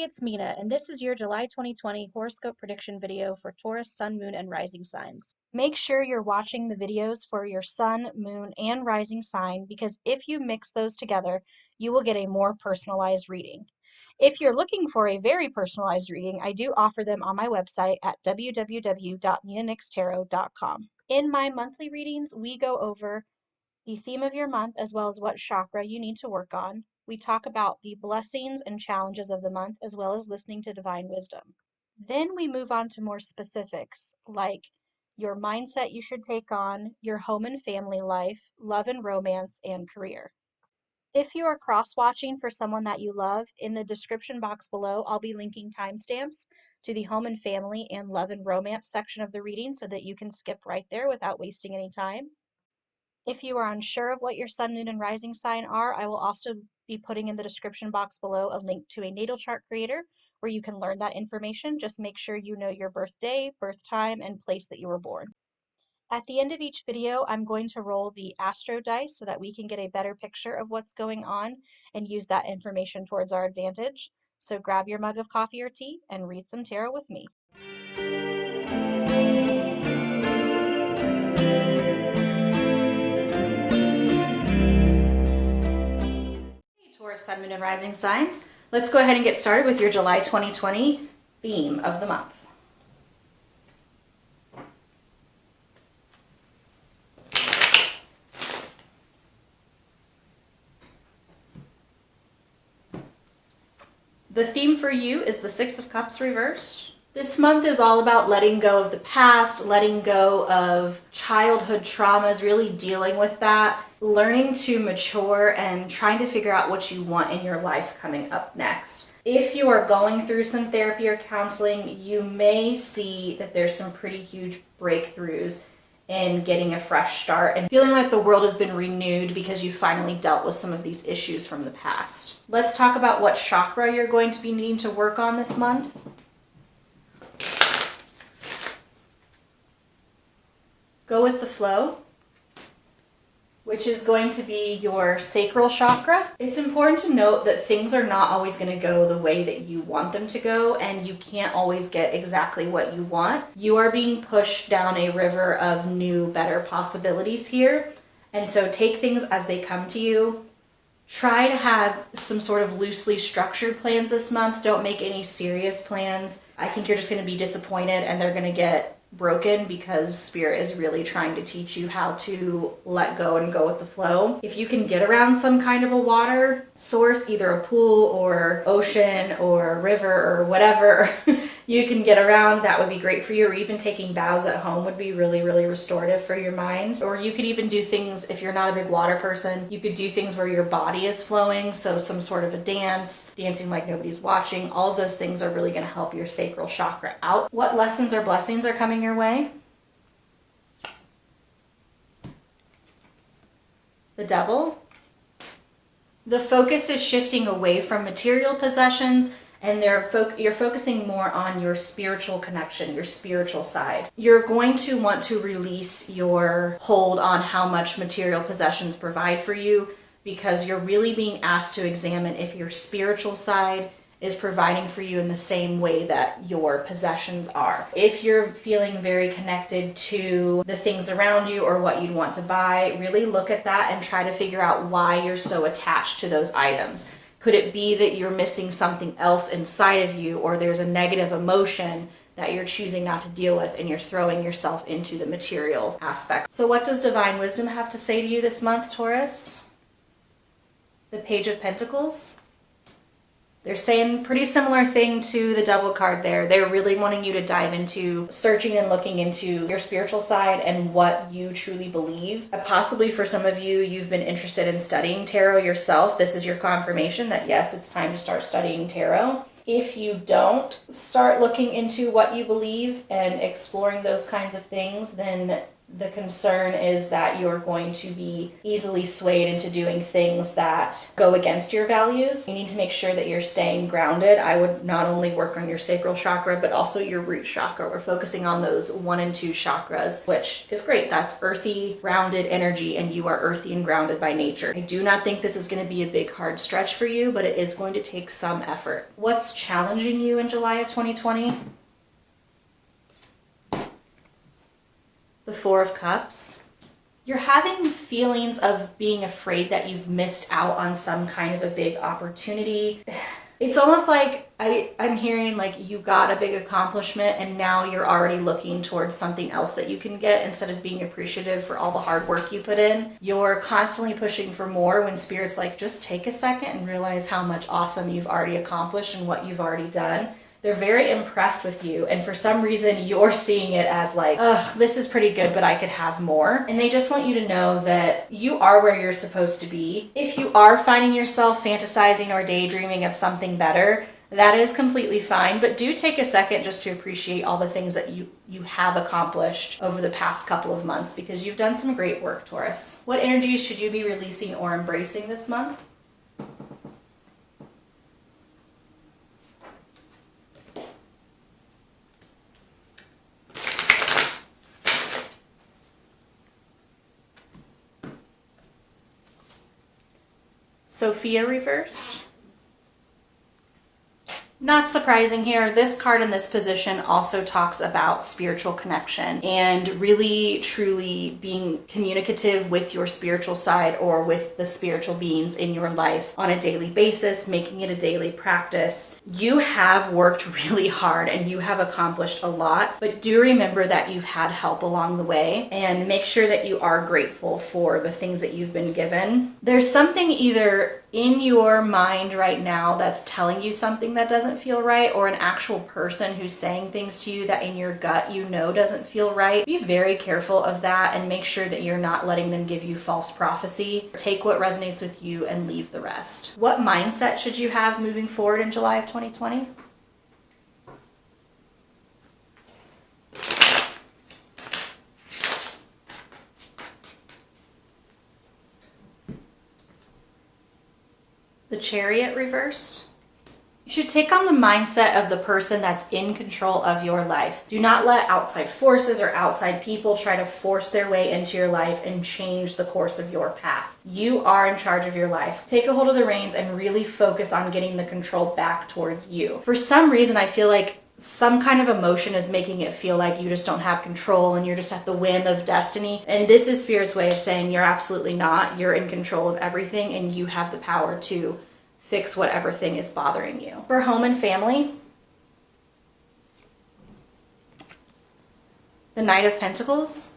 Hey, it's Mina, and this is your July 2020 horoscope prediction video for Taurus, Sun, Moon, and Rising signs. Make sure you're watching the videos for your Sun, Moon, and Rising sign because if you mix those together, you will get a more personalized reading. If you're looking for a very personalized reading, I do offer them on my website at www.minanixtarot.com. In my monthly readings, we go over the theme of your month, as well as what chakra you need to work on. We talk about the blessings and challenges of the month, as well as listening to divine wisdom. Then we move on to more specifics, like your mindset you should take on, your home and family life, love and romance, and career. If you are cross-watching for someone that you love, in the description box below, I'll be linking timestamps to the home and family and love and romance section of the reading so that you can skip right there without wasting any time. If you are unsure of what your sun, moon, and rising sign are, I will also be putting in the description box below a link to a natal chart creator where you can learn that information. Just make sure you know your birthday, birth time, and place that you were born. At the end of each video, I'm going to roll the astro dice so that we can get a better picture of what's going on and use that information towards our advantage. So grab your mug of coffee or tea and read some tarot with me. Taurus, Sun, Moon, and Rising signs. Let's go ahead and get started with your July 2020 theme of the month. The theme for you is the Six of Cups reversed. This month is all about letting go of the past, letting go of childhood traumas, really dealing with that, learning to mature and trying to figure out what you want in your life coming up next. If you are going through some therapy or counseling, you may see that there's some pretty huge breakthroughs in getting a fresh start and feeling like the world has been renewed because you finally dealt with some of these issues from the past. Let's talk about what chakra you're going to be needing to work on this month. Go with the flow, which is going to be your sacral chakra. It's important to note that things are not always going to go the way that you want them to go, and you can't always get exactly what you want. You are being pushed down a river of new, better possibilities here, and so take things as they come to you. Try to have some sort of loosely structured plans this month. Don't make any serious plans. I think you're just going to be disappointed and they're going to get broken because Spirit is really trying to teach you how to let go and go with the flow. If you can get around some kind of a water source, either a pool or ocean or river or whatever you can get around, that would be great for you. Or even taking baths at home would be really, really restorative for your mind. Or you could even do things, if you're not a big water person, you could do things where your body is flowing. So some sort of a dance, dancing like nobody's watching. All of those things are really going to help your sacral chakra out. What lessons or blessings are coming your way? The Devil. The focus is shifting away from material possessions, and you're focusing more on your spiritual connection, your spiritual side. You're going to want to release your hold on how much material possessions provide for you, because you're really being asked to examine if your spiritual side is providing for you in the same way that your possessions are. If you're feeling very connected to the things around you or what you'd want to buy, really look at that and try to figure out why you're so attached to those items. Could it be that you're missing something else inside of you, or there's a negative emotion that you're choosing not to deal with and you're throwing yourself into the material aspect? So what does Divine Wisdom have to say to you this month, Taurus? The Page of Pentacles. They're saying pretty similar thing to the Devil card there. They're really wanting you to dive into searching and looking into your spiritual side and what you truly believe. Possibly for some of you, you've been interested in studying tarot yourself. This is your confirmation that yes, it's time to start studying tarot. If you don't start looking into what you believe and exploring those kinds of things, then The concern is that you're going to be easily swayed into doing things that go against your values. You need to make sure that you're staying grounded. I would not only work on your sacral chakra, but also your root chakra. We're focusing on those 1 and 2 chakras, which is great. That's earthy, grounded energy, and you are earthy and grounded by nature. I do not think this is going to be a big, hard stretch for you, but it is going to take some effort. What's challenging you in July of 2020? The 4 of Cups. You're having feelings of being afraid that you've missed out on some kind of a big opportunity. It's almost like I'm hearing like you got a big accomplishment and now you're already looking towards something else that you can get instead of being appreciative for all the hard work you put in. You're constantly pushing for more when Spirit's like, just take a second and realize how much awesome you've already accomplished and what you've already done. They're very impressed with you, and for some reason you're seeing it as like, ugh, this is pretty good, but I could have more. And they just want you to know that you are where you're supposed to be. If you are finding yourself fantasizing or daydreaming of something better, that is completely fine, but do take a second just to appreciate all the things that you have accomplished over the past couple of months, because you've done some great work, Taurus. What energies should you be releasing or embracing this month? Sophia reversed. Not surprising here, this card in this position also talks about spiritual connection and really truly being communicative with your spiritual side or with the spiritual beings in your life on a daily basis, making it a daily practice. You have worked really hard and you have accomplished a lot, but do remember that you've had help along the way and make sure that you are grateful for the things that you've been given. There's something either in your mind right now that's telling you something that doesn't feel right, or an actual person who's saying things to you that in your gut you know doesn't feel right. Be very careful of that and make sure that you're not letting them give you false prophecy. Take what resonates with you and leave the rest. What mindset should you have moving forward in July of 2020? The Chariot reversed. You should take on the mindset of the person that's in control of your life. Do not let outside forces or outside people try to force their way into your life and change the course of your path. You are in charge of your life. Take a hold of the reins and really focus on getting the control back towards you. For some reason, I feel like some kind of emotion is making it feel like you just don't have control and you're just at the whim of destiny. And this is Spirit's way of saying you're absolutely not. You're in control of everything and you have the power to fix whatever thing is bothering you. For home and family, the Knight of Pentacles.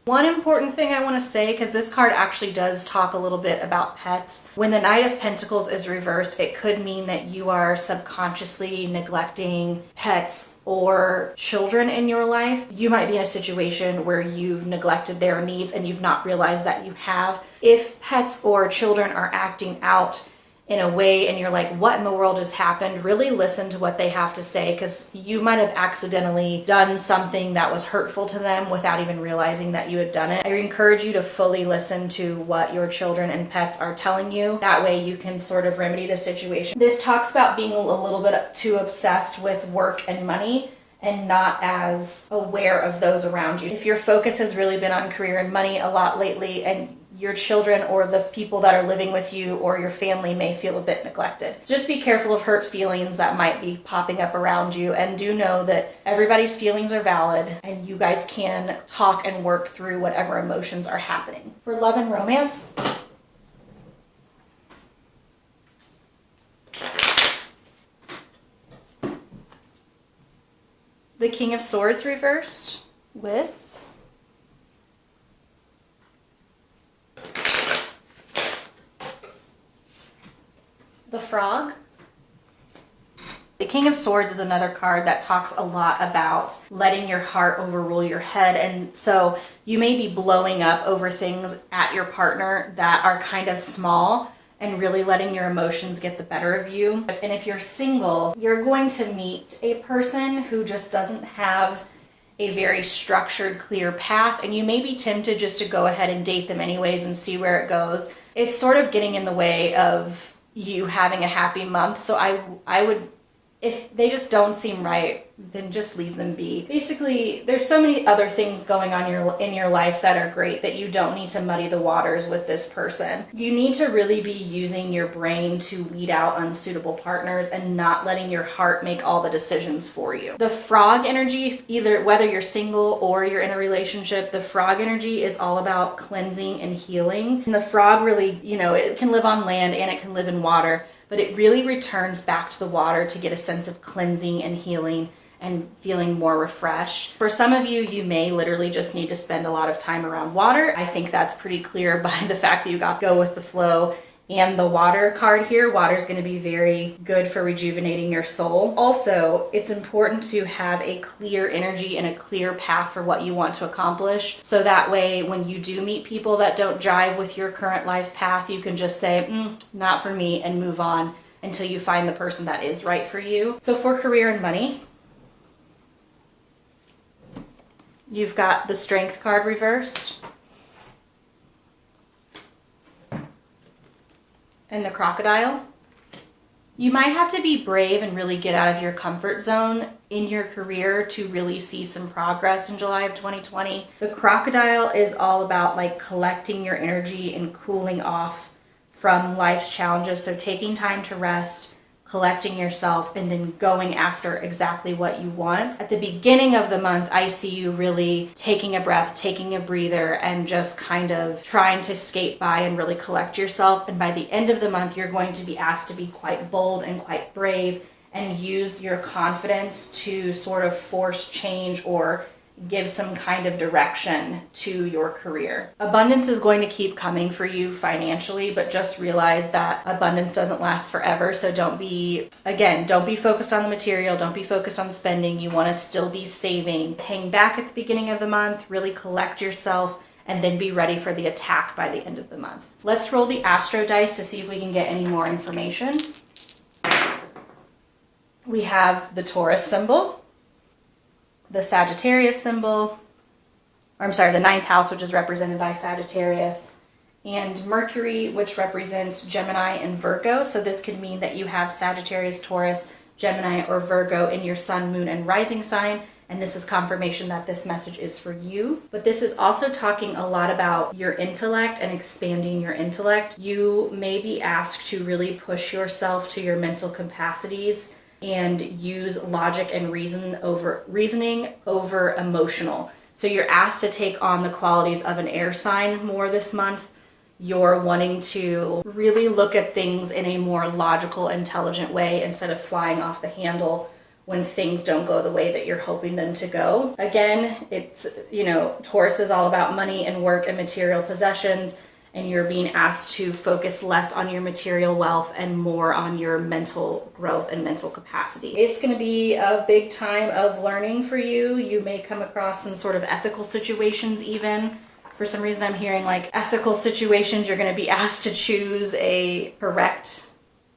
One important thing I want to say, because this card actually does talk a little bit about pets. When the Knight of Pentacles is reversed, it could mean that you are subconsciously neglecting pets or children in your life. You might be in a situation where you've neglected their needs and you've not realized that you have. If pets or children are acting out in a way and you're like, what in the world just happened? Really listen to what they have to say, because you might have accidentally done something that was hurtful to them without even realizing that you had done it. I encourage you to fully listen to what your children and pets are telling you. That way you can sort of remedy the situation. This talks about being a little bit too obsessed with work and money and not as aware of those around you. If your focus has really been on career and money a lot lately, and your children or the people that are living with you or your family may feel a bit neglected. Just be careful of hurt feelings that might be popping up around you, and do know that everybody's feelings are valid and you guys can talk and work through whatever emotions are happening. For love and romance, the King of Swords reversed with the Frog. The King of Swords is another card that talks a lot about letting your heart overrule your head. And so you may be blowing up over things at your partner that are kind of small and really letting your emotions get the better of you. And if you're single, you're going to meet a person who just doesn't have a very structured, clear path, and you may be tempted just to go ahead and date them anyways and see where it goes. It's sort of getting in the way of you having a happy month. So I would, if they just don't seem right, then just leave them be. Basically, there's so many other things going on in your life that are great that you don't need to muddy the waters with this person. You need to really be using your brain to weed out unsuitable partners and not letting your heart make all the decisions for you. The frog energy, either whether you're single or you're in a relationship, the frog energy is all about cleansing and healing. And the frog really, it can live on land and it can live in water, but it really returns back to the water to get a sense of cleansing and healing and feeling more refreshed. For some of you, you may literally just need to spend a lot of time around water. I think that's pretty clear by the fact that you got go with the flow and the water card here. Water is going to be very good for rejuvenating your soul. Also, it's important to have a clear energy and a clear path for what you want to accomplish. So that way, when you do meet people that don't jive with your current life path, you can just say, not for me, and move on until you find the person that is right for you. So for career and money, you've got the Strength card reversed and the Crocodile. You might have to be brave and really get out of your comfort zone in your career to really see some progress in July of 2020. The Crocodile is all about like collecting your energy and cooling off from life's challenges. So taking time to rest, collecting yourself, and then going after exactly what you want. At the beginning of the month, I see you really taking a breath, taking a breather, and just kind of trying to skate by and really collect yourself. And by the end of the month, you're going to be asked to be quite bold and quite brave and use your confidence to sort of force change or give some kind of direction to your career. Abundance is going to keep coming for you financially, but just realize that abundance doesn't last forever. So don't be focused on the material. Don't be focused on spending. You want to still be saving. Hang back at the beginning of the month, really collect yourself, and then be ready for the attack by the end of the month. Let's roll the Astro dice to see if we can get any more information. We have the Taurus symbol, the Sagittarius symbol, the ninth house, which is represented by Sagittarius, and Mercury, which represents Gemini and Virgo. So this could mean that you have Sagittarius, Taurus, Gemini, or Virgo in your sun, moon, and rising sign. And this is confirmation that this message is for you. But this is also talking a lot about your intellect and expanding your intellect. You may be asked to really push yourself to your mental capacities and use logic and reasoning over emotional. So you're asked to take on the qualities of an air sign more this month. You're wanting to really look at things in a more logical, intelligent way instead of flying off the handle when things don't go the way that you're hoping them to go. Again, it's, Taurus is all about money and work and material possessions, and you're being asked to focus less on your material wealth and more on your mental growth and mental capacity. It's going to be a big time of learning for you. You may come across some sort of ethical situations even. For some reason I'm hearing like ethical situations, you're going to be asked to choose a correct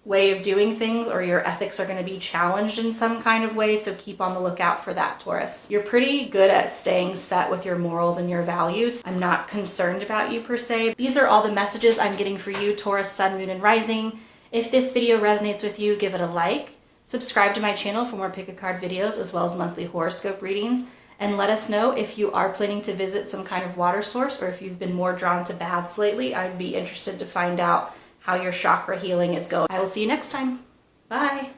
way of doing things, or your ethics are going to be challenged in some kind of way, so keep on the lookout for that, Taurus. You're pretty good at staying set with your morals and your values. I'm not concerned about you per se. These are all the messages I'm getting for you, Taurus, sun, moon, and rising. If this video resonates with you, give it a like. Subscribe to my channel for more pick a card videos as well as monthly horoscope readings. And let us know if you are planning to visit some kind of water source or if you've been more drawn to baths lately. I'd be interested to find out how your chakra healing is going. I will see you next time. Bye.